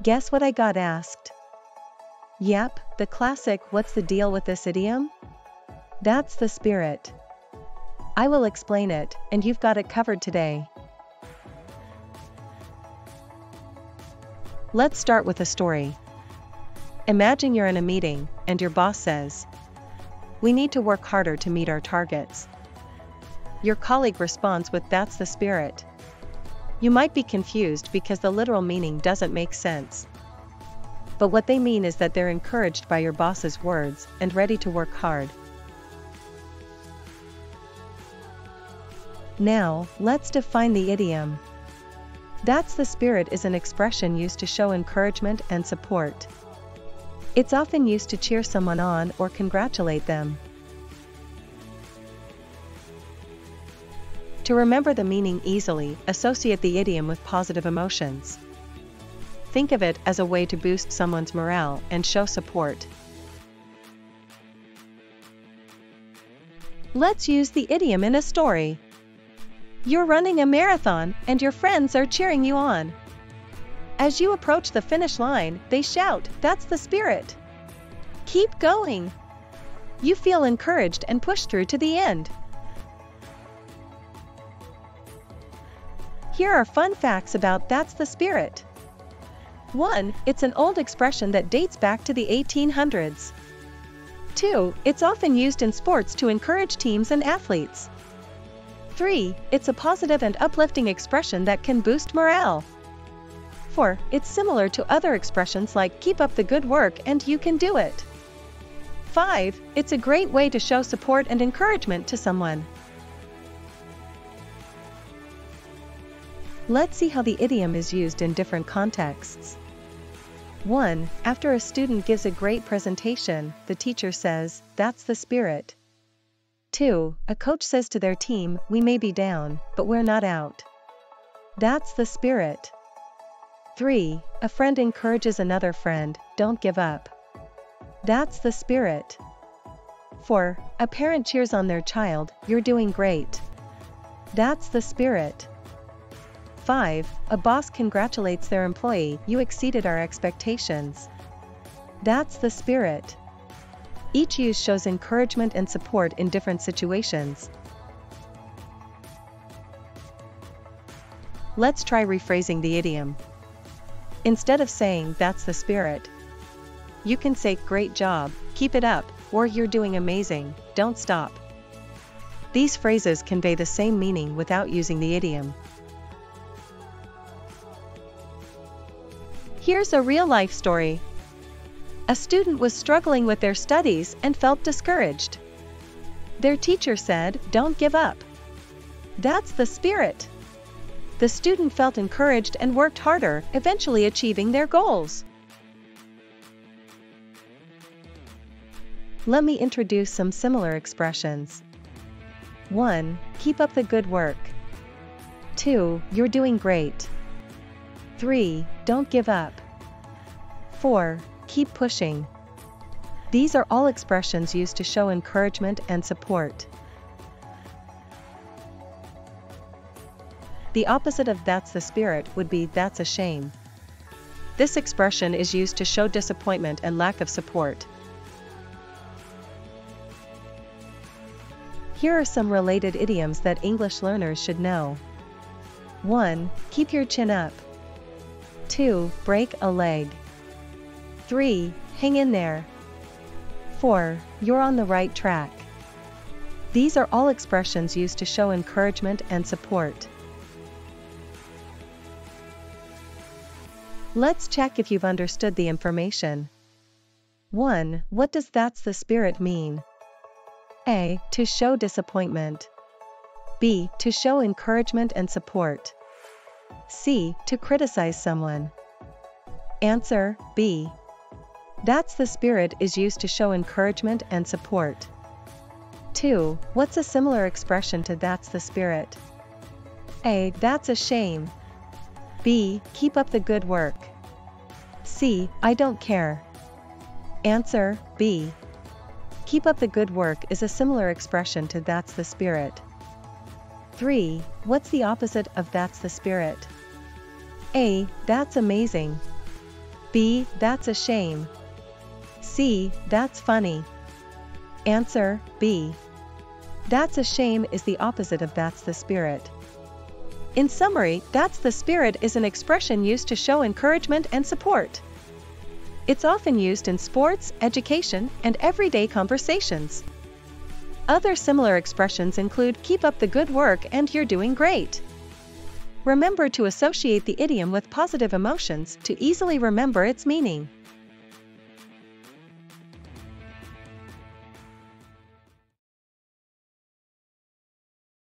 Guess what I got asked? Yep, the classic "what's the deal with this idiom?" That's the spirit. I will explain it, and you've got it covered today. Let's start with a story. Imagine you're in a meeting, and your boss says, "We need to work harder to meet our targets." Your colleague responds with, "That's the spirit." You might be confused because the literal meaning doesn't make sense. But what they mean is that they're encouraged by your boss's words and ready to work hard. Now, let's define the idiom. "That's the spirit" is an expression used to show encouragement and support. It's often used to cheer someone on or congratulate them. To remember the meaning easily, associate the idiom with positive emotions. Think of it as a way to boost someone's morale and show support. Let's use the idiom in a story. You're running a marathon, and your friends are cheering you on. As you approach the finish line, they shout, "That's the spirit. Keep going." You feel encouraged and push through to the end. Here are fun facts about "That's the spirit." 1. It's an old expression that dates back to the 1800s. 2. It's often used in sports to encourage teams and athletes. 3. It's a positive and uplifting expression that can boost morale. 4. It's similar to other expressions like "keep up the good work" and "you can do it." 5. It's a great way to show support and encouragement to someone. Let's see how the idiom is used in different contexts. 1. After a student gives a great presentation, the teacher says, "That's the spirit." 2. A coach says to their team, "We may be down, but we're not out." That's the spirit. 3. A friend encourages another friend, "Don't give up." That's the spirit. 4. A parent cheers on their child, "You're doing great." That's the spirit. 5. A boss congratulates their employee, "You exceeded our expectations." That's the spirit. Each use shows encouragement and support in different situations. Let's try rephrasing the idiom. Instead of saying, "That's the spirit," you can say, "Great job, keep it up," or "You're doing amazing, don't stop." These phrases convey the same meaning without using the idiom. Here's a real-life story. A student was struggling with their studies and felt discouraged. Their teacher said, "Don't give up. That's the spirit." The student felt encouraged and worked harder, eventually achieving their goals. Let me introduce some similar expressions. 1. Keep up the good work. 2. You're doing great. 3. Don't give up. 4. Keep pushing. These are all expressions used to show encouragement and support. The opposite of "that's the spirit" would be "that's a shame." This expression is used to show disappointment and lack of support. Here are some related idioms that English learners should know. 1. Keep your chin up. 2. Break a leg. 3. Hang in there. 4. You're on the right track. These are all expressions used to show encouragement and support. Let's check if you've understood the information. 1. What does "that's the spirit" mean? A. To show disappointment. B. To show encouragement and support. C. To criticize someone. Answer, B. "That's the spirit" is used to show encouragement and support. 2. What's a similar expression to "that's the spirit"? A. That's a shame. B. Keep up the good work. C. I don't care. Answer, B. Keep up the good work is a similar expression to "that's the spirit." 3. What's the opposite of "that's the spirit"? A. That's amazing. B. That's a shame. C. That's funny. Answer, B. That's a shame is the opposite of that's the spirit. In summary, that's the spirit is an expression used to show encouragement and support. It's often used in sports, education, and everyday conversations. Other similar expressions include keep up the good work and you're doing great. Remember to associate the idiom with positive emotions to easily remember its meaning.